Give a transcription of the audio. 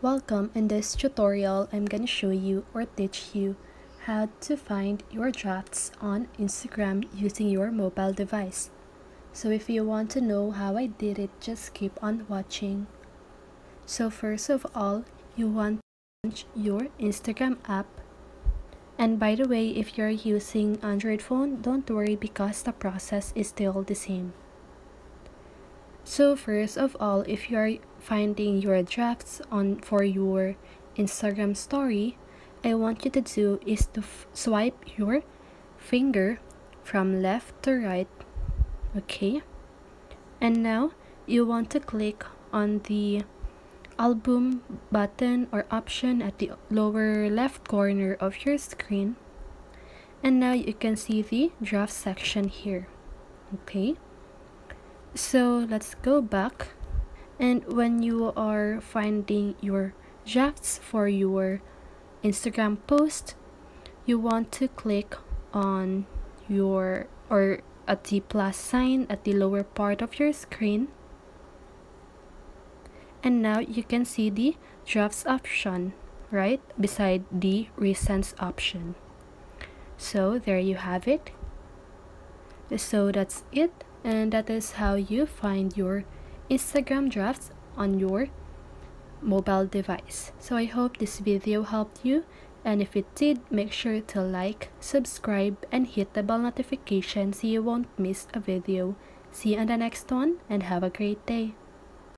Welcome. In this tutorial, I'm gonna show you or teach you how to find your drafts on Instagram using your mobile device. So if you want to know how I did it, just keep on watching. So first of all, you want to launch your Instagram app. And by the way, if you're using Android phone, don't worry because the process is still the same. So first of all, if you are finding your drafts for your Instagram story, I want you to do is to swipe your finger from left to right, okay? And now you want to click on the album button or option at the lower left corner of your screen. And now you can see the draft section here, okay? So let's go back, and when you are finding your drafts for your Instagram post, you want to click on your or at the plus sign at the lower part of your screen, and now you can see the drafts option right beside the recents option. So there you have it. So that's it. And that is how you find your Instagram drafts on your mobile device. So I hope this video helped you, and if it did, make sure to like, subscribe, and hit the bell notification so you won't miss a video. See you on the next one, and have a great day.